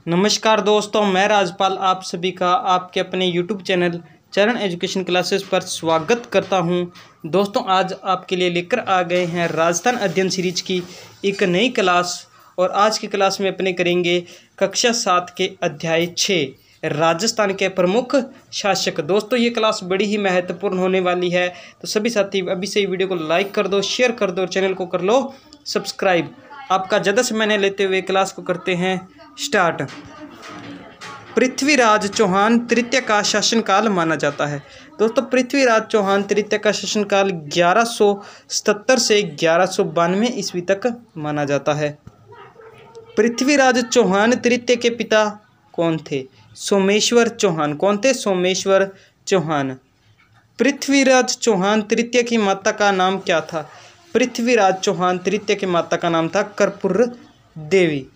नमस्कार दोस्तों, मैं राजपाल आप सभी का आपके अपने YouTube चैनल चरण एजुकेशन क्लासेस पर स्वागत करता हूं। दोस्तों, आज आपके लिए लेकर आ गए हैं राजस्थान अध्ययन सीरीज की एक नई क्लास। और आज की क्लास में अपने करेंगे कक्षा 7 के अध्याय 6 राजस्थान के प्रमुख शासक। दोस्तों, ये क्लास बड़ी ही महत्वपूर्ण होने वाली है, तो सभी साथी अभी से ही वीडियो को लाइक कर दो, शेयर कर दो और चैनल को कर लो सब्सक्राइब। आपका ज़्यादा समय न लेते हुए क्लास को करते हैं स्टार्ट। पृथ्वीराज चौहान तृतीय का शासनकाल माना जाता है। दोस्तों, पृथ्वीराज चौहान तृतीय का शासनकाल 1177 से 1192 ईस्वी तक माना जाता है। पृथ्वीराज चौहान तृतीय के पिता कौन थे? सोमेश्वर चौहान। कौन थे? सोमेश्वर चौहान। पृथ्वीराज चौहान तृतीय की माता का नाम क्या था? पृथ्वीराज चौहान तृतीय की माता का नाम था कर्पूर देवी।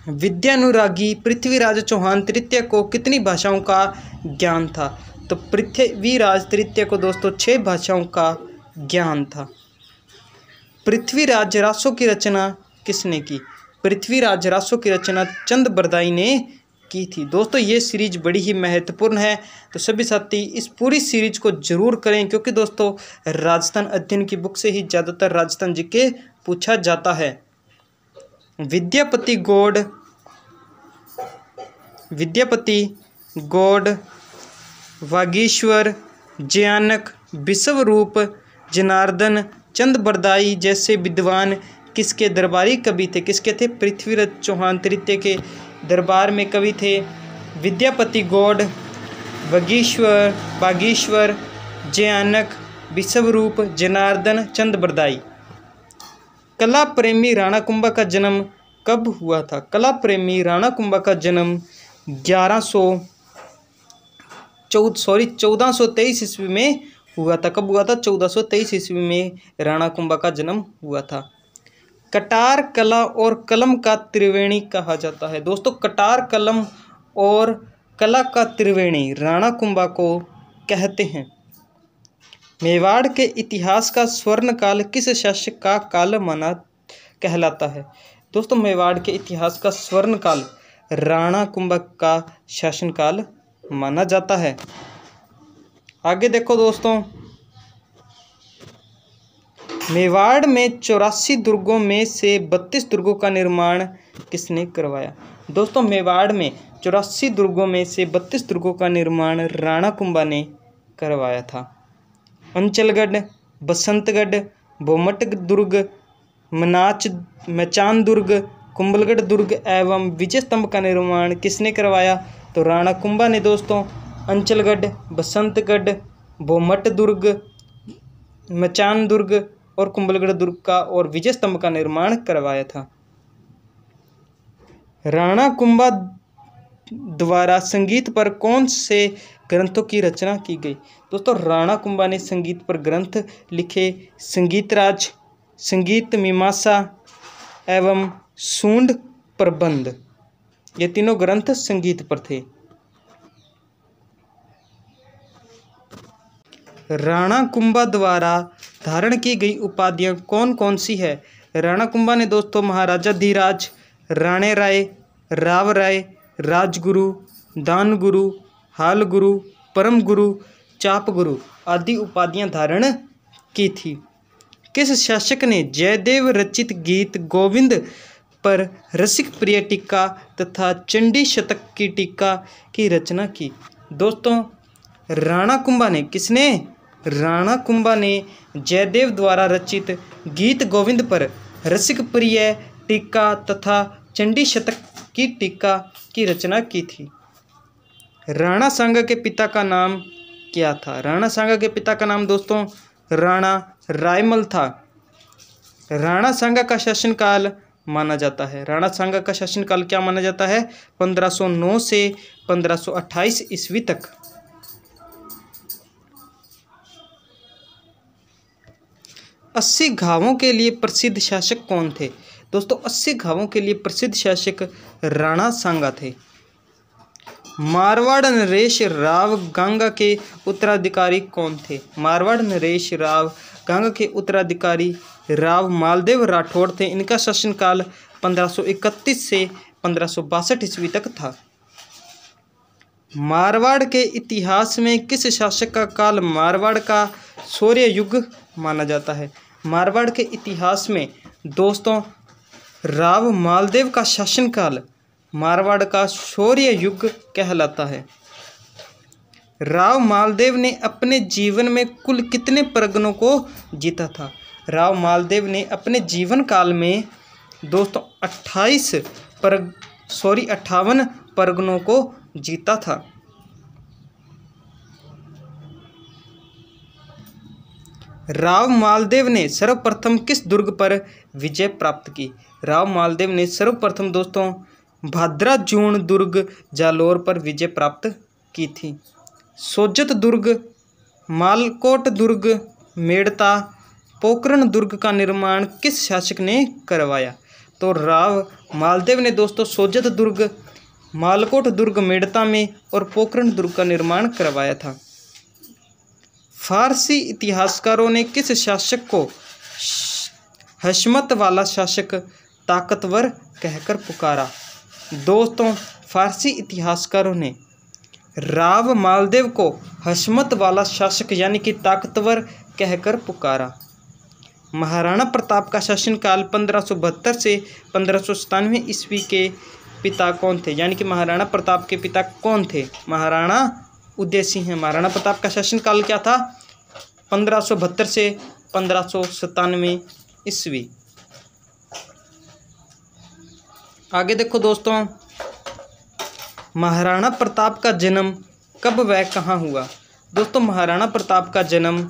विद्यानुरागी पृथ्वीराज चौहान तृतीय को कितनी भाषाओं का ज्ञान था? तो पृथ्वीराज तृतीय को दोस्तों 6 भाषाओं का ज्ञान था। पृथ्वीराज रासों की रचना किसने की? पृथ्वीराज रासों की रचना चंद बरदाई ने की थी। दोस्तों, ये सीरीज बड़ी ही महत्वपूर्ण है, तो सभी साथी इस पूरी सीरीज को जरूर करें, क्योंकि दोस्तों राजस्थान अध्ययन की बुक से ही ज़्यादातर राजस्थान जीके पूछा जाता है। विद्यापति गौड़, वागीश्वर, जयानक, विश्वरूप, जनार्दन, चंद बरदाई जैसे विद्वान किसके दरबारी कवि थे? किसके थे? पृथ्वीराज चौहान तृतीय के दरबार में कवि थे विद्यापति गौड़, वागीश्वर, जयानक, विश्वरूप, जनार्दन, चंद बरदाई। कला प्रेमी राणा कुंभा का जन्म कब हुआ था? कला प्रेमी राणा कुंभा का जन्म 1423 ईस्वी में हुआ था। कब हुआ था? 1423 ईस्वी में राणा कुंभा का जन्म हुआ था। कटार कला और कलम का त्रिवेणी कहा जाता है। दोस्तों, कटार कलम और कला का त्रिवेणी राणा कुंभा को कहते हैं। मेवाड़ के इतिहास का स्वर्ण काल किस शासक का काल माना कहलाता है? दोस्तों, मेवाड़ के इतिहास का स्वर्ण काल राणा कुंभा का शासनकाल माना जाता है। आगे देखो दोस्तों, मेवाड़ में 84 दुर्गों में से 32 दुर्गों का निर्माण किसने करवाया? दोस्तों, मेवाड़ में 84 दुर्गों में से 32 दुर्गों का निर्माण राणा कुंभा ने करवाया था। अंचलगढ़, बसंतगढ़, बोमट दुर्ग, मचान दुर्ग, कुंभलगढ़ दुर्ग एवं विजय स्तंभ का निर्माण किसने करवाया? तो राणा कुंभा ने दोस्तों अंचलगढ़, बसंतगढ़, बोमट दुर्ग, मचान दुर्ग और कुंभलगढ़ दुर्ग का और विजय स्तंभ का निर्माण करवाया था। राणा कुंभा द्वारा संगीत पर कौन से ग्रंथों की रचना की गई? दोस्तों, राणा कुंभा ने संगीत पर ग्रंथ लिखे संगीतराज, संगीत मीमांसा एवं सूंड प्रबंध। ये तीनों ग्रंथ संगीत पर थे। राणा कुंभा द्वारा धारण की गई उपाधियां कौन कौन सी है? राणा कुंभा ने दोस्तों महाराजा धीराज, राणे राय, राव राय, राजगुरु, दान गुरु, हाल गुरु, परम गुरु, चाप गुरु आदि उपाधियां धारण की थी। किस शासक ने जयदेव रचित गीत गोविंद पर रसिक प्रिय टीका तथा चंडी शतक की टीका की रचना की? दोस्तों, राणा कुंभा ने। किसने? राणा कुंभा ने जयदेव द्वारा रचित गीत गोविंद पर रसिक प्रिय टीका तथा चंडी शतक की टीका की रचना की थी। राणा सांगा के पिता का नाम क्या था? राणा सांगा के पिता का नाम दोस्तों राणा रायमल था। राणा सांगा का शासनकाल माना जाता है। राणा सांगा का शासनकाल क्या माना जाता है? 1509 से 1528 ईस्वी तक। अस्सी घावों के लिए प्रसिद्ध शासक कौन थे? दोस्तों, 80 घावों के लिए प्रसिद्ध शासक राणा सांगा थे। मारवाड़ नरेश राव गंगा के उत्तराधिकारी कौन थे? मारवाड़ नरेश राव गंगा के उत्तराधिकारी राव मालदेव राठौड़ थे। इनका शासनकाल 1531 से 1562 ईस्वी तक था। मारवाड़ के इतिहास में किस शासक का काल मारवाड़ का शौर्य युग माना जाता है? मारवाड़ के इतिहास में दोस्तों राव मालदेव का शासनकाल मारवाड़ का शौर्य युग कहलाता है। राव मालदेव ने अपने जीवन में कुल कितने परगनों को जीता था? राव मालदेव ने अपने जीवन काल में दोस्तों 58 परगनों को जीता था। राव मालदेव ने सर्वप्रथम किस दुर्ग पर विजय प्राप्त की? राव मालदेव ने सर्वप्रथम दोस्तों भाद्राजून दुर्ग जालोर पर विजय प्राप्त की थी। सोजत दुर्ग, मालकोट दुर्ग, मेड़ता, पोखरण दुर्ग का निर्माण किस शासक ने करवाया? तो राव मालदेव ने दोस्तों सोजत दुर्ग, मालकोट दुर्ग मेड़ता में और पोखरण दुर्ग का निर्माण करवाया था। फारसी इतिहासकारों ने किस शासक को हशमत वाला शासक, ताकतवर कहकर पुकारा? दोस्तों फारसी इतिहासकारों ने राव मालदेव को हशमत वाला शासक यानी कि ताकतवर कहकर पुकारा। महाराणा प्रताप का शासनकाल 1572 से 1597 ईस्वी के पिता कौन थे? यानी कि महाराणा प्रताप के पिता कौन थे? महाराणा उदय सिंह है। महाराणा प्रताप का शासनकाल क्या था? 1572 से 1597 ईस्वी। आगे देखो दोस्तों, महाराणा प्रताप का जन्म कब व कहाँ हुआ? दोस्तों महाराणा प्रताप का जन्म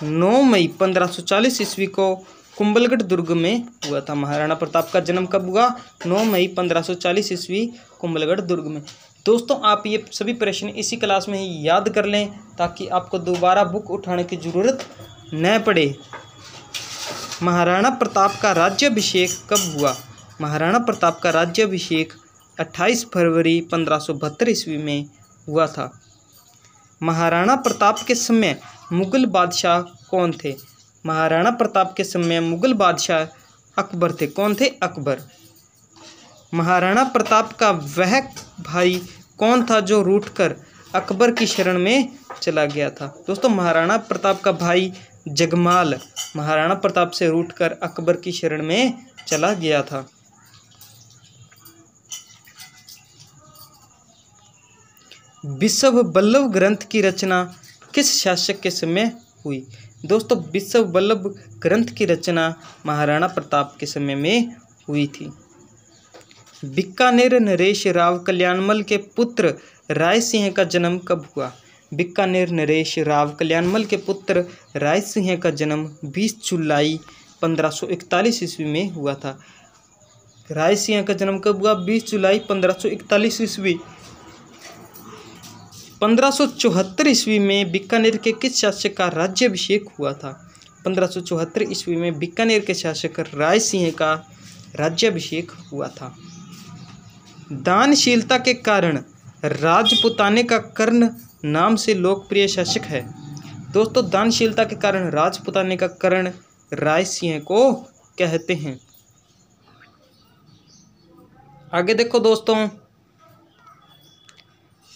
9 मई 1540 ईस्वी को कुंभलगढ़ दुर्ग में हुआ था। महाराणा प्रताप का जन्म कब हुआ? 9 मई 1540 ईस्वी कुंभलगढ़ दुर्ग में। दोस्तों आप ये सभी प्रश्न इसी क्लास में ही याद कर लें ताकि आपको दोबारा बुक उठाने की ज़रूरत न पड़े। महाराणा प्रताप का राज्याभिषेक कब हुआ? महाराणा प्रताप का राज्याभिषेक 28 फरवरी 1572 ईस्वी में हुआ था। महाराणा प्रताप के समय मुगल बादशाह कौन थे? महाराणा प्रताप के समय मुगल बादशाह अकबर थे। कौन थे? अकबर। महाराणा प्रताप का वह भाई कौन था जो रूठकर अकबर की शरण में चला गया था? दोस्तों महाराणा प्रताप का भाई जगमाल महाराणा प्रताप से रूठकर अकबर की शरण में चला गया था। विश्व बल्लभ ग्रंथ की रचना किस शासक के समय हुई? दोस्तों विश्व बल्लभ ग्रंथ की रचना महाराणा प्रताप के समय में हुई थी। बीकानेर नरेश राव कल्याणमल के पुत्र राय सिंह का जन्म कब हुआ? बीकानेर नरेश राव कल्याणमल के पुत्र राय सिंह का जन्म 20 जुलाई 1541 ईस्वी में हुआ था। राय सिंह का जन्म कब हुआ? 20 जुलाई 1541 ईस्वी। 1574 ईस्वी में बीकानेर के किस शासक का राज्याभिषेक हुआ था? 1574 ईस्वी में बीकानेर के शासक राय सिंह का राज्याभिषेक हुआ था। दानशीलता के कारण राजपुताने का कर्ण नाम से लोकप्रिय शासक है। दोस्तों दानशीलता के कारण राजपुताने का कर्ण राय सिंह को कहते हैं। आगे देखो दोस्तों,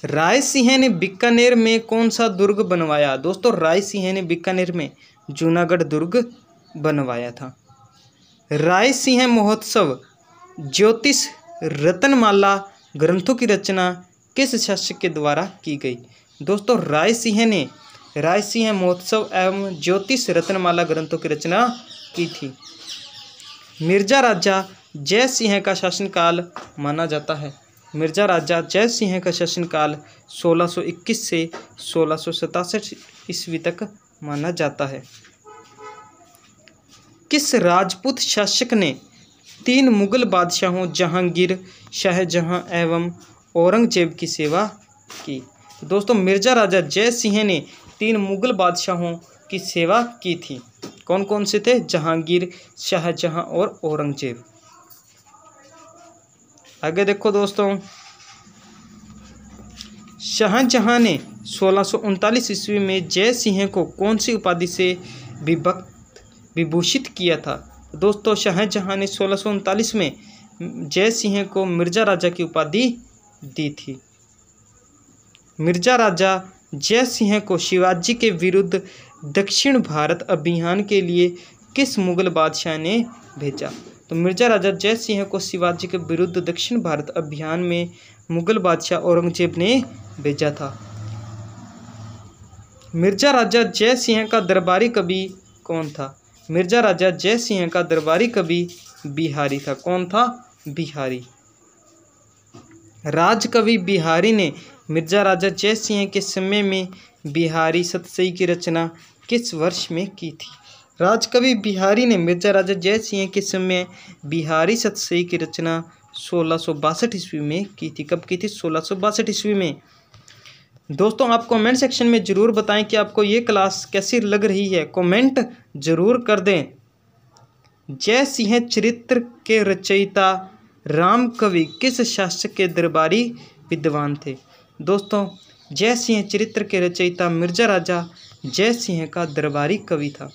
राय सिंह ने बीकानेर में कौन सा दुर्ग बनवाया? दोस्तों राय सिंह ने बीकानेर में जूनागढ़ दुर्ग बनवाया था। राय सिंह महोत्सव ज्योतिष रत्नमाला ग्रंथों की रचना किस शासक के द्वारा की गई? दोस्तों राय सिंह महोत्सव एवं ज्योतिष रत्नमाला ग्रंथों की रचना की थी। मिर्जा राजा जय सिंह का शासनकाल माना जाता है। मिर्जा राजा जय सिंह का शासनकाल 1621 से 1667 ईस्वी तक माना जाता है। किस राजपूत शासक ने 3 मुगल बादशाहों जहांगीर, शाहजहां एवं औरंगजेब की सेवा की? दोस्तों मिर्जा राजा जय सिंह ने 3 मुगल बादशाहों की सेवा की थी। कौन कौन से थे? जहांगीर, शाहजहां और औरंगजेब। आगे देखो दोस्तों, शाहजहां ने 1639 ईस्वी में जय सिंह को कौन सी उपाधि से विभूषित किया था? दोस्तों शाहजहां ने 1639 में जय सिंह को मिर्जा राजा की उपाधि दी थी? मिर्जा राजा जय सिंह को शिवाजी के विरुद्ध दक्षिण भारत अभियान के लिए किस मुगल बादशाह ने भेजा? तो मिर्जा राजा जय सिंह को शिवाजी के विरुद्ध दक्षिण भारत अभियान में मुगल बादशाह औरंगजेब ने भेजा था। मिर्जा राजा जय सिंह का दरबारी कवि कौन था? मिर्जा राजा जय सिंह का दरबारी कवि बिहारी था। कौन था? बिहारी। राजकवि बिहारी ने मिर्जा राजा जय सिंह के समय में बिहारी सतसई की रचना किस वर्ष में की थी? राजकवि बिहारी ने मिर्जा राजा जय सिंह के समय बिहारी सतसई की रचना 1662 ईस्वी में की थी। कब की थी? 1662 ईस्वी में। दोस्तों आप कमेंट सेक्शन में ज़रूर बताएं कि आपको ये क्लास कैसी लग रही है, कमेंट ज़रूर कर दें। जय सिंह चरित्र के रचयिता राम कवि किस शासक के दरबारी विद्वान थे? दोस्तों जय सिंह चरित्र के रचयिता मिर्जा राजा जय सिंह का दरबारी कवि था।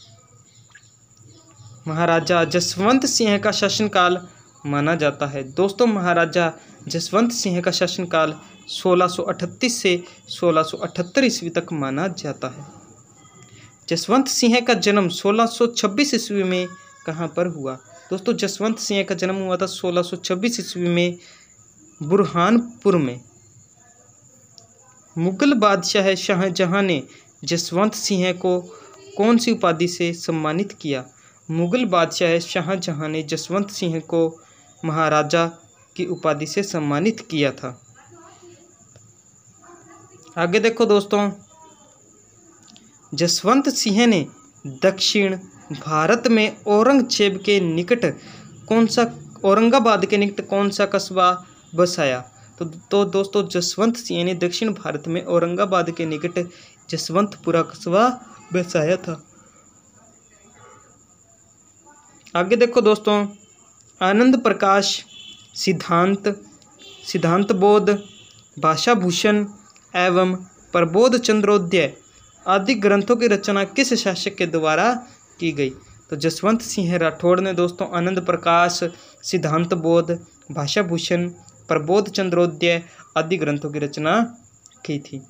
महाराजा जसवंत सिंह का शासनकाल माना जाता है। दोस्तों महाराजा जसवंत सिंह का शासनकाल 1638 से 1678 ईस्वी तक माना जाता है। जसवंत सिंह का जन्म 1626 ईस्वी में कहाँ पर हुआ? दोस्तों जसवंत सिंह का जन्म हुआ था 1626 ईस्वी में बुरहानपुर में। मुगल बादशाह शाहजहां ने जसवंत सिंह को कौन सी उपाधि से सम्मानित किया? मुगल बादशाह शाहजहां ने जसवंत सिंह को महाराजा की उपाधि से सम्मानित किया था। आगे देखो दोस्तों, जसवंत सिंह ने दक्षिण भारत में औरंगजेब के निकट औरंगाबाद के निकट कौन सा कस्बा बसाया? तो दोस्तों जसवंत सिंह ने दक्षिण भारत में औरंगाबाद के निकट जसवंतपुरा कस्बा बसाया था। आगे देखो दोस्तों, आनंद प्रकाश, सिद्धांत बोध, भाषा भूषण एवं प्रबोध चंद्रोदय आदि ग्रंथों की रचना किस शासक के द्वारा की गई? तो जसवंत सिंह राठौड़ ने दोस्तों आनंद प्रकाश, सिद्धांत बोध, भाषा भूषण, प्रबोध चंद्रोदय आदि ग्रंथों की रचना की थी।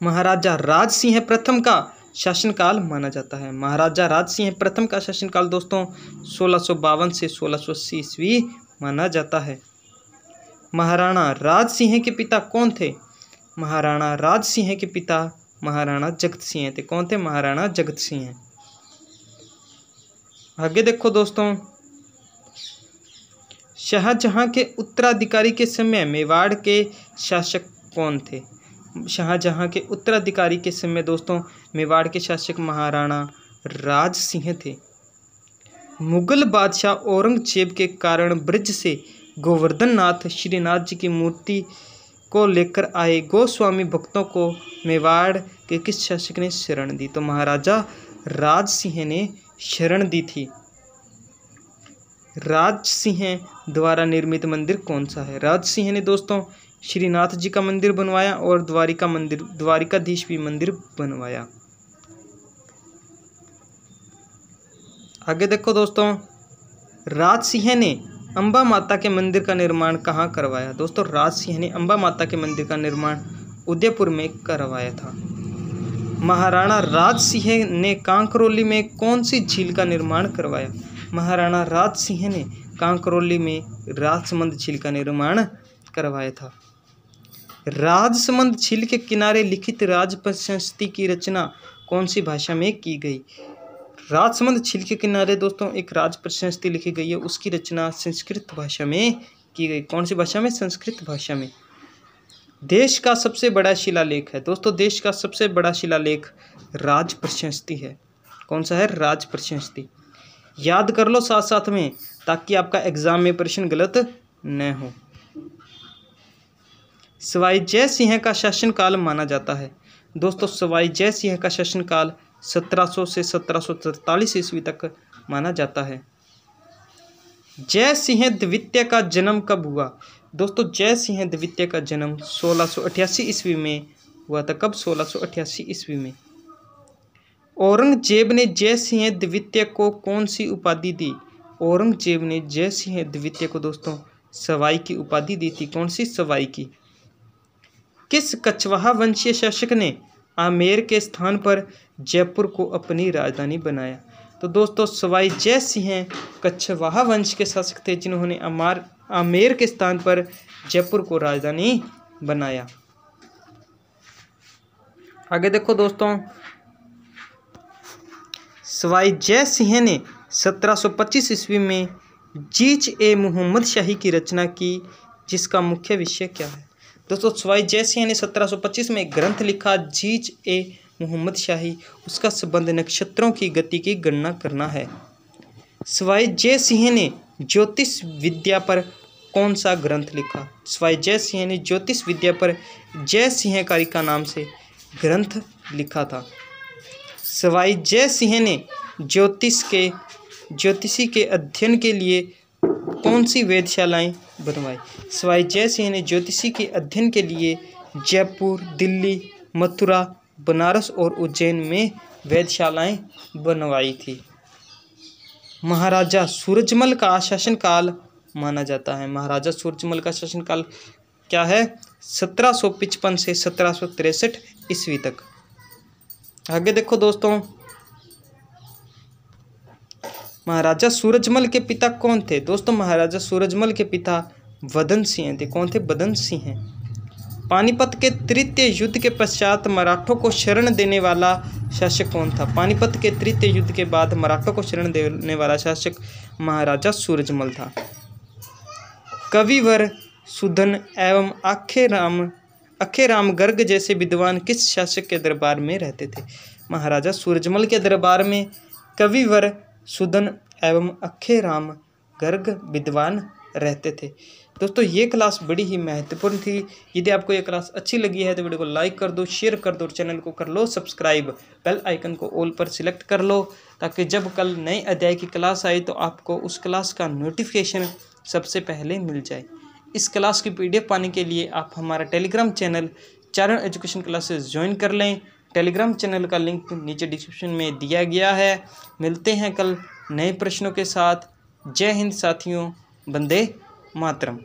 महाराजा राज सिंह प्रथम का शासनकाल माना जाता है। महाराजा राज सिंह प्रथम का शासनकाल दोस्तों 1652 से 1680 ईस्वी माना जाता है। महाराणा राज सिंह के पिता कौन थे? महाराणा राज सिंह के पिता महाराणा जगत सिंह थे। कौन थे? महाराणा जगत सिंह। आगे देखो दोस्तों, शाहजहां के उत्तराधिकारी के समय मेवाड़ के शासक कौन थे? शाहजहां के उत्तराधिकारी के समय दोस्तों मेवाड़ के शासक महाराणा राज सिंह थे। मुगल बादशाह औरंगजेब के कारण ब्रज से गोवर्धन नाथ श्रीनाथ जी की मूर्ति को लेकर आए गोस्वामी भक्तों को मेवाड़ के किस शासक ने शरण दी? तो महाराजा राज सिंह ने शरण दी थी। राज सिंह द्वारा निर्मित मंदिर कौन सा है? राज सिंह ने दोस्तों श्रीनाथ जी का मंदिर बनवाया और द्वारिकाधीश भी मंदिर बनवाया। आगे देखो दोस्तों, राज सिंह ने अंबा माता के मंदिर का निर्माण कहाँ करवाया? दोस्तों राज सिंह ने अंबा माता के मंदिर का निर्माण उदयपुर में करवाया था। महाराणा राज सिंह ने कांकरोली में कौन सी झील का निर्माण करवाया? महाराणा राज सिंह ने कांकरोली में राजसमंद झील का निर्माण करवाया था। राजसमंद झील के किनारे लिखित राज प्रशस्ति की रचना कौन सी भाषा में की गई? राजसमंद झील के किनारे दोस्तों एक राज प्रशस्ति लिखी गई है, उसकी रचना संस्कृत भाषा में की गई। कौन सी भाषा में? संस्कृत भाषा में। देश का सबसे बड़ा शिलालेख है दोस्तों, देश का सबसे बड़ा शिलालेख राज प्रशस्ति है। कौन सा है? राज प्रशस्ति। याद कर लो साथ साथ में, ताकि आपका एग्जाम में प्रश्न गलत न हो। सवाई जय सिंह का शासनकाल माना जाता है। दोस्तों सवाई जय सिंह का शासनकाल 1700 से 1743 ईस्वी तक माना जाता है। जय सिंह द्वितीय का जन्म कब हुआ? दोस्तों जय सिंह द्वितीय का जन्म 1688 ईस्वी में हुआ था। कब? 1688 ईस्वी में। औरंगजेब ने जय सिंह द्वितीय को कौन सी उपाधि दी? औरंगजेब ने जय सिंह द्वितीय को दोस्तों सवाई की उपाधि दी थी? कौन सी सवाई की? किस कछवाहा वंशीय शासक ने आमेर के स्थान पर जयपुर को अपनी राजधानी बनाया? तो दोस्तों सवाई जय सिंह कछवाहा वंश के शासक थे जिन्होंने आमेर के स्थान पर जयपुर को राजधानी बनाया। आगे देखो दोस्तों, सवाई जय सिंह ने 1725 ईस्वी में जीज ए मोहम्मद शाही की रचना की, जिसका मुख्य विषय क्या है? दोस्तों सवाई जय सिंह ने 1725 में एक ग्रंथ लिखा जीज ए मोहम्मद शाही। उसका संबंध नक्षत्रों की गति की गणना करना है। सवाई जय सिंह ने ज्योतिष विद्या पर कौन सा ग्रंथ लिखा? सवाई जय सिंह ने ज्योतिष विद्या पर जय सिंहकारी का नाम से ग्रंथ लिखा था। सवाई जय सिंह ने ज्योतिषी के अध्ययन के लिए कौन सी वेधशालाएं बनवाई? सवाई जय सिंह ने ज्योतिषी के अध्ययन के लिए जयपुर, दिल्ली, मथुरा, बनारस और उज्जैन में वेधशालाएं बनवाई थी। महाराजा सूरजमल का शासनकाल माना जाता है। महाराजा सूरजमल का शासनकाल क्या है? 1755 से 1763 ईस्वी तक। आगे देखो दोस्तों, महाराजा सूरजमल के पिता कौन थे? दोस्तों महाराजा सूरजमल के पिता बदन सिंह थे। कौन थे? बदन सिंह। पानीपत के तृतीय युद्ध के पश्चात मराठों को शरण देने वाला शासक कौन था? पानीपत के तृतीय युद्ध के बाद मराठों को शरण देने वाला शासक महाराजा सूरजमल था। कविवर सुधन एवं आखेराम गर्ग जैसे विद्वान किस शासक के दरबार में रहते थे? महाराजा सूरजमल के दरबार में कविवर सुधन एवं आखेराम गर्ग विद्वान रहते थे। दोस्तों ये क्लास बड़ी ही महत्वपूर्ण थी। यदि आपको ये क्लास अच्छी लगी है तो वीडियो को लाइक कर दो, शेयर कर दो और चैनल को कर लो सब्सक्राइब। बेल आइकन को ऑल पर सिलेक्ट कर लो ताकि जब कल नए अध्याय की क्लास आए तो आपको उस क्लास का नोटिफिकेशन सबसे पहले मिल जाए। इस क्लास की PDF पाने के लिए आप हमारा टेलीग्राम चैनल चारण एजुकेशन क्लासेस ज्वाइन कर लें। टेलीग्राम चैनल का लिंक नीचे डिस्क्रिप्शन में दिया गया है। मिलते हैं कल नए प्रश्नों के साथ। जय हिंद साथियों, वंदे मातरम।